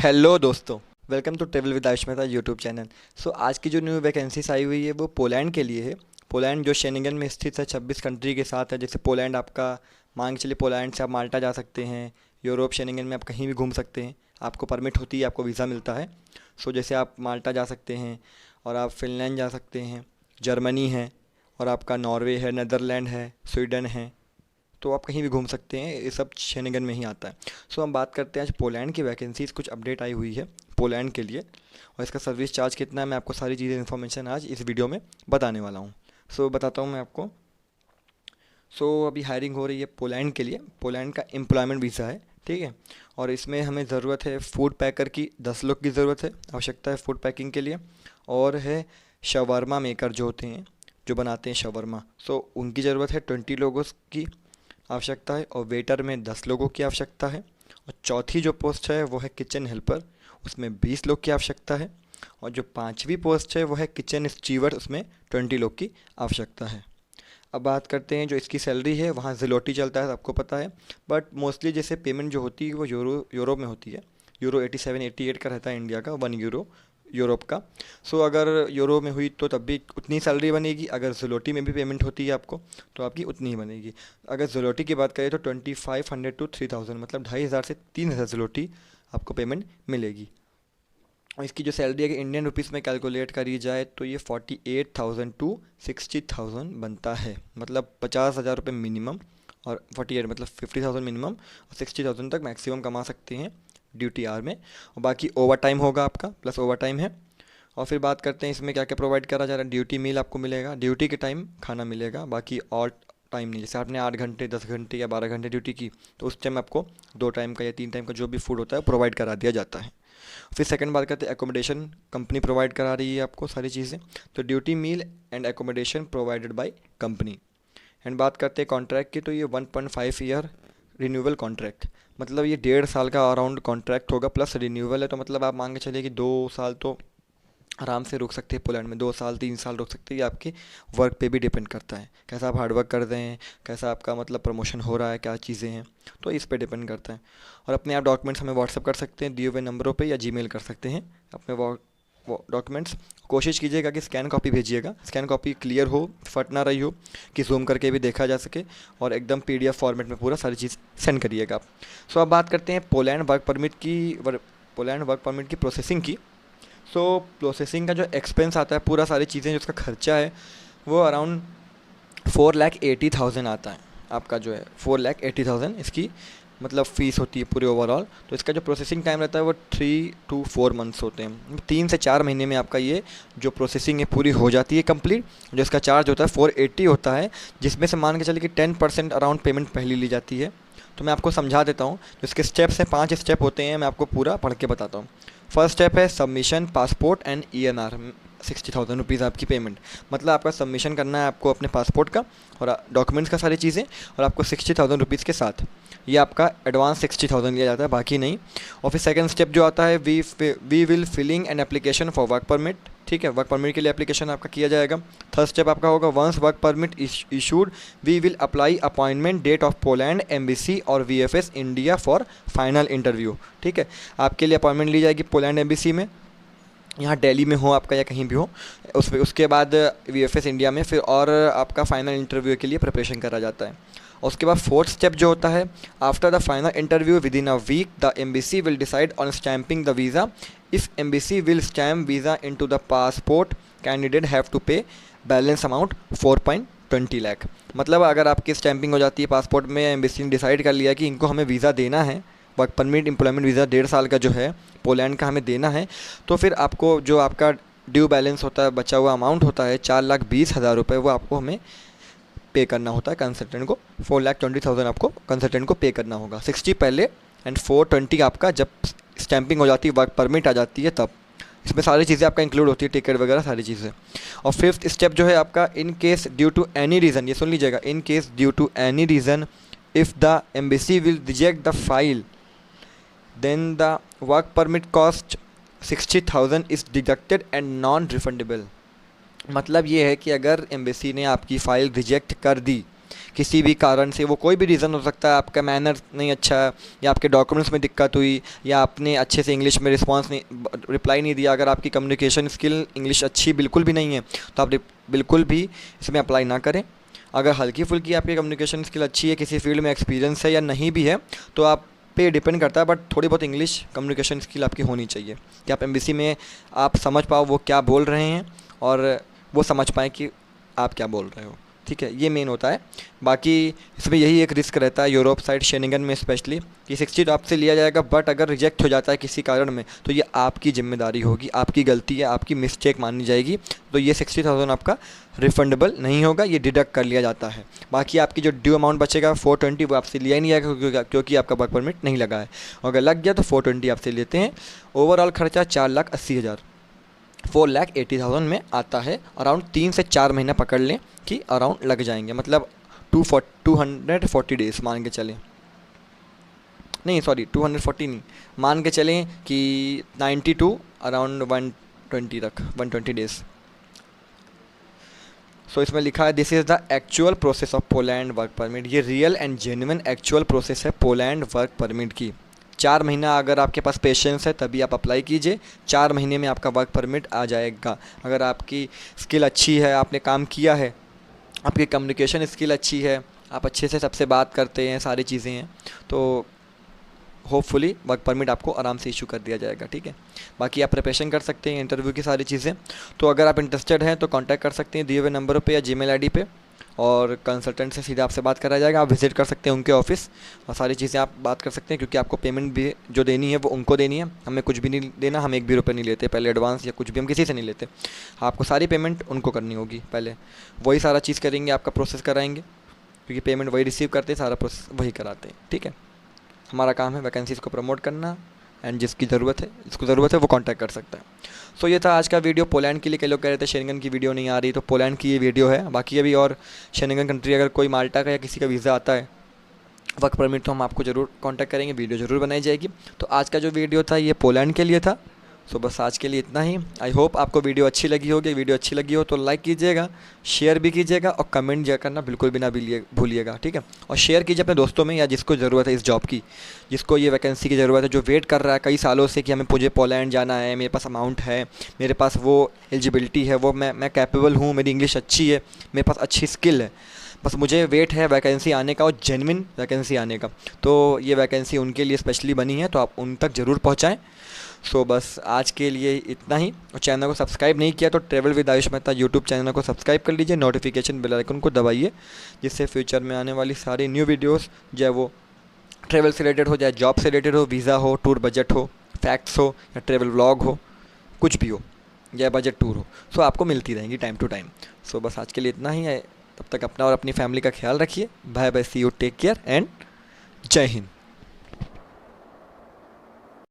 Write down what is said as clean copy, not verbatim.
Hello दोस्तों, welcome to travel with Ayush Mehta YouTube channel. आज की जो न्यू वैकेंसीज आई हुई है वो पोलैंड के लिए है। पोलैंड जो शेंगन में स्थित है 26 कंट्री के साथ है। जैसे पोलैंड आपका मान के चलिए, पोलैंड से आप माल्टा जा सकते हैं। यूरोप शेंगन में आप कहीं भी घूम सकते हैं, आपको परमिट होती है, आपको वीज़ा मिलता है। जैसे आप माल्टा जा सकते हैं और आप फिनलैंड जा सकते हैं, जर्मनी है और आपका नॉर्वे है, नीदरलैंड है, स्वीडन है। तो आप कहीं भी घूम सकते हैं, ये सब शेंगन में ही आता है। हम बात करते हैं आज पोलैंड की वैकेंसीज। कुछ अपडेट आई हुई है पोलैंड के लिए और इसका सर्विस चार्ज कितना है, मैं आपको सारी चीज़ें इन्फॉर्मेशन आज इस वीडियो में बताने वाला हूँ। बताता हूँ मैं आपको। अभी हायरिंग हो रही है पोलैंड के लिए। पोलैंड का एम्प्लॉयमेंट वीज़ा है, ठीक है। और इसमें हमें ज़रूरत है फूड पैकर की, 10 लोग की ज़रूरत है, आवश्यकता है फूड पैकिंग के लिए। और है शवरमा मेकर जो होते हैं, जो बनाते हैं शवरमा, उनकी ज़रूरत है 20 लोगों की आवश्यकता है। और वेटर में 10 लोगों की आवश्यकता है। और चौथी जो पोस्ट है वो है किचन हेल्पर, उसमें 20 लोग की आवश्यकता है। और जो पांचवी पोस्ट है वो है किचन स्टीवर्ड, उसमें 20 लोग की आवश्यकता है। अब बात करते हैं जो इसकी सैलरी है, वहाँ ज़िलोटी चलता है, आपको पता है। बट मोस्टली जैसे पेमेंट जो होती है वो यूरो में होती है। यूरो 87-88 का रहता है इंडिया का, 1 यूरो यूरोप का। अगर यूरो में हुई तो तब भी उतनी सैलरी बनेगी। अगर ज़लोटी में भी पेमेंट होती है आपको तो आपकी उतनी ही बनेगी। अगर ज़लोटी की बात करें तो 2500 टू 3000, मतलब 2500 से 3000 ज़लोटी आपको पेमेंट मिलेगी। और इसकी जो सैलरी है इंडियन रुपीज़ में कैलकुलेट करी जाए तो ये 48,000 टू 60,000 बनता है। मतलब 50,000 रुपये मिनिमम, और 48 मतलब 50,000 मिनिमम और 60,000 तक मैक्सिमम कमा सकते हैं ड्यूटी आर में। और बाकी ओवर टाइम होगा आपका, प्लस ओवर टाइम है। और फिर बात करते हैं इसमें क्या क्या प्रोवाइड करा जा रहा है। ड्यूटी मील आपको मिलेगा, ड्यूटी के टाइम खाना मिलेगा, बाकी और टाइम नहीं। जैसे आपने 8 घंटे, 10 घंटे या 12 घंटे ड्यूटी की तो उस टाइम आपको 2 टाइम का या 3 टाइम का जो भी फूड होता है प्रोवाइड करा दिया जाता है। फिर सेकंड बात करते हैं एकोमोडेशन, कंपनी प्रोवाइड करा रही है आपको सारी चीज़ें। तो duty meal and accommodation provided by company. And बात करते हैं कॉन्ट्रैक्ट की, तो ये 1.5 ईयर रिन्यूअल कॉन्ट्रैक्ट, मतलब ये 1.5 साल का अराउंड कॉन्ट्रैक्ट होगा, प्लस रिन्यूअल है। तो मतलब आप मान के चलिए कि 2 साल तो आराम से रुक सकते हैं पोलैंड में, 2 साल 3 साल रुक सकते हैं। ये आपके वर्क पे भी डिपेंड करता है, कैसा आप हार्डवर्क कर रहे हैं, कैसा आपका मतलब प्रमोशन हो रहा है, क्या चीज़ें हैं, तो इस पे डिपेंड करता है। और अपने आप डॉक्यूमेंट्स हमें व्हाट्सअप कर सकते हैं दिए हुए नंबरों पे, या जीमेल कर सकते हैं अपने वो डॉक्यूमेंट्स। कोशिश कीजिएगा कि स्कैन कॉपी भेजिएगा, स्कैन कॉपी क्लियर हो, फट ना रही हो, कि जूम करके भी देखा जा सके, और एकदम पीडीएफ फॉर्मेट में पूरा सारी चीज़ सेंड करिएगा आप। अब बात करते हैं पोलैंड वर्क परमिट की, पोलैंड वर्क परमिट की प्रोसेसिंग की। प्रोसेसिंग का जो एक्सपेंस आता है, पूरा सारी चीज़ें जो उसका खर्चा है, वो अराउंड 4,80,000 आता है आपका, जो है 4,80,000 इसकी मतलब फ़ीस होती है पूरी ओवरऑल। तो इसका जो प्रोसेसिंग टाइम रहता है वो 3 to 4 मंथ्स होते हैं। 3 से 4 महीने में आपका ये जो प्रोसेसिंग है पूरी हो जाती है कंप्लीट। जो इसका चार्ज होता है 480 होता है, जिसमें से मान के चलिए कि 10% अराउंड पेमेंट पहले ली जाती है। तो मैं आपको समझा देता हूँ। जो इसके स्टेप्स हैं, 5 स्टेप होते हैं, मैं आपको पूरा पढ़ के बताता हूँ। फर्स्ट स्टेप है submission passport and ENR, 60,000 rupees आपकी पेमेंट। मतलब आपका सबमिशन करना है आपको अपने पासपोर्ट का और डॉक्यूमेंट्स का सारी चीज़ें, और आपको 60,000 रुपीज़ के साथ ये आपका एडवांस 60,000 लिया जाता है, बाकी नहीं। और फिर सेकंड स्टेप जो आता है, we will filling an application for work permit, ठीक है, वर्क परमिट के लिए एप्लीकेशन आपका किया जाएगा। थर्ड स्टेप आपका होगा, once work permit issued we will apply appointment date of Poland embassy और VFS India for final interview, ठीक है। आपके लिए अपॉइंटमेंट ली जाएगी पोलैंड एम्बेसी में, यहाँ दिल्ली में हो आपका या कहीं भी हो, उसके बाद VFS इंडिया में, फिर और आपका फाइनल इंटरव्यू के लिए प्रिपरेशन करा जाता है। और उसके बाद फोर्थ स्टेप जो होता है, after the final interview within a week the embassy will decide on stamping the visa. If embassy will stamp visa into the passport, candidate have to pay balance amount 4.20 lakh. मतलब अगर आपकी stamping हो जाती है passport में, embassy ने decide कर लिया कि इनको हमें वीज़ा देना है, वर्क परमिट एम्प्लॉयमेंट वीज़ा 1.5 साल का जो है पोलैंड का हमें देना है, तो फिर आपको जो आपका ड्यू बैलेंस होता है, बचा हुआ अमाउंट होता है 4,20,000 रुपये, वो आपको हमें पे करना होता है कंसल्टेंट को। 4,20,000 आपको कंसल्टेंट को पे करना होगा, 60 पहले एंड 420 आपका जब स्टैंपिंग हो जाती है, वर्क परमिट आ जाती है तब। इसमें सारी चीज़ें आपका इंक्लूड होती है, टिकट वगैरह सारी चीज़ें। और फिफ्थ स्टेप जो है आपका, in case due to any reason, ये सुन लीजिएगा, in case due to any reason if the embassy will reject the file, then the work permit cost 60,000 is deducted and non refundable. मतलब ये है कि अगर एम्बेसी ने आपकी फ़ाइल रिजेक्ट कर दी किसी भी कारण से, वो कोई भी रीज़न हो सकता है, आपका मैनर नहीं अच्छा है, या आपके डॉक्यूमेंट्स में दिक्कत हुई, या आपने अच्छे से इंग्लिश में रिस्पॉन्स नहीं, रिप्लाई नहीं दिया, अगर आपकी कम्युनिकेशन स्किल इंग्लिश अच्छी बिल्कुल भी नहीं है तो आप बिल्कुल भी इसमें अप्लाई ना करें। अगर हल्की फुल्की आपकी कम्युनिकेशन स्किल अच्छी है, किसी फील्ड में एक्सपीरियंस है या नहीं भी है, तो आप पे डिपेंड करता है, बट थोड़ी बहुत इंग्लिश कम्युनिकेशन स्किल आपकी होनी चाहिए कि आप एमबीसी में आप समझ पाओ वो क्या बोल रहे हैं और वो समझ पाएँ कि आप क्या बोल रहे हो। ठीक है, ये मेन होता है। बाकी इसमें यही एक रिस्क रहता है यूरोप साइड शेनिंगन में स्पेशली, कि 60 तो आपसे लिया जाएगा, बट अगर रिजेक्ट हो जाता है किसी कारण में तो ये आपकी जिम्मेदारी होगी, आपकी गलती है, आपकी मिस्टेक मानी जाएगी, तो ये 60,000 आपका रिफंडेबल नहीं होगा, ये डिडक्ट कर लिया जाता है। बाकी आपकी जो ड्यू अमाउंट बचेगा 420 वो आपसे लिया ही नहीं जाएगा क्योंकि आपका वर्क परमिट नहीं लगा है, अगर लग गया तो 420 आपसे लेते हैं। ओवरऑल खर्चा 4,80,000, 4,80,000 में आता है। अराउंड 3 से 4 महीना पकड़ लें कि अराउंड लग जाएंगे, मतलब 240 डेज़ मान के चलें, नहीं सॉरी 240 नहीं, मान के चलें कि 90 टू अराउंड 120 तक, 120 डेज़। सो इसमें लिखा है this is the actual process of Poland work permit, ये real and genuine actual process है पोलैंड वर्क परमिट की। 4 महीना अगर आपके पास पेशेंस है तभी आप अप्लाई कीजिए, 4 महीने में आपका वर्क परमिट आ जाएगा। अगर आपकी स्किल अच्छी है, आपने काम किया है, आपकी कम्युनिकेशन स्किल अच्छी है, आप अच्छे से सबसे बात करते हैं, सारी चीज़ें हैं, तो होपफुली वर्क परमिट आपको आराम से इशू कर दिया जाएगा। ठीक है, बाकी आप प्रिपरेशन कर सकते हैं इंटरव्यू की सारी चीज़ें। तो अगर आप इंटरेस्टेड हैं तो कांटेक्ट कर सकते हैं दिए हुए नंबरों पे या जीमेल आईडी पे, और कंसल्टेंट से सीधा आपसे बात करा जाएगा। आप विज़िट कर सकते हैं उनके ऑफिस और सारी चीज़ें आप बात कर सकते हैं, क्योंकि आपको पेमेंट भी जो देनी है वो उनको देनी है, हमें कुछ भी नहीं देना, हम 1 भी रुपये नहीं लेते पहले एडवांस या कुछ भी, हम किसी से नहीं लेते। आपको सारी पेमेंट उनको करनी होगी, पहले वही सारा चीज़ करेंगे, आपका प्रोसेस कराएंगे, क्योंकि पेमेंट वही रिसीव करते हैं, सारा प्रोसेस वही कराते हैं। ठीक है, हमारा काम है वैकेंसीज़ को प्रमोट करना, एंड जिसकी ज़रूरत है, जिसको ज़रूरत है वो कांटेक्ट कर सकता है। सो ये था आज का वीडियो पोलैंड के लिए। कई लोग कह रहे थे शेंगन की वीडियो नहीं आ रही, तो पोलैंड की ये वीडियो है। बाकी अभी और शेंगन कंट्री अगर कोई माल्टा का या किसी का वीज़ा आता है वर्क परमिट, तो हम आपको ज़रूर कांटेक्ट करेंगे, वीडियो ज़रूर बनाई जाएगी। तो आज का जो वीडियो था ये पोलैंड के लिए था। सो बस आज के लिए इतना ही। आई होप आपको वीडियो अच्छी लगी होगी। वीडियो अच्छी लगी हो तो लाइक कीजिएगा, शेयर भी कीजिएगा और कमेंट करना बिल्कुल भी ना भूलिएगा। ठीक है, और शेयर कीजिए अपने दोस्तों में या जिसको ज़रूरत है इस जॉब की, जिसको ये वैकेंसी की ज़रूरत है, जो वेट कर रहा है कई सालों से कि हमें मुझे पोलैंड जाना है, मेरे पास अमाउंट है, मेरे पास वो एलिजिबिलिटी है, वो मैं कैपेबल हूँ, मेरी इंग्लिश अच्छी है, मेरे पास अच्छी स्किल है, बस मुझे वेट है वैकेंसी आने का और जेन्युइन वैकेंसी आने का। तो ये वैकेंसी उनके लिए स्पेशली बनी है, तो आप उन तक ज़रूर पहुँचाएँ। सो बस आज के लिए इतना ही। और चैनल को सब्सक्राइब नहीं किया तो travel with Ayush Mehta YouTube channel को सब्सक्राइब कर लीजिए, नोटिफिकेशन बेल आइकन को दबाइए, जिससे फ्यूचर में आने वाली सारी न्यू वीडियोस, चाहे वो ट्रैवल से रिलेटेड हो, चाहे जॉब से रिलेटेड हो, वीज़ा हो, टूर बजट हो, फैक्ट्स हो, या ट्रैवल व्लॉग हो, कुछ भी हो, या बजट टूर हो, सो आपको मिलती रहेंगी टाइम टू टाइम। सो बस आज के लिए इतना ही है। तब तक अपना और अपनी फैमिली का ख्याल रखिए। Bye bye, see you, take care and Jai Hind.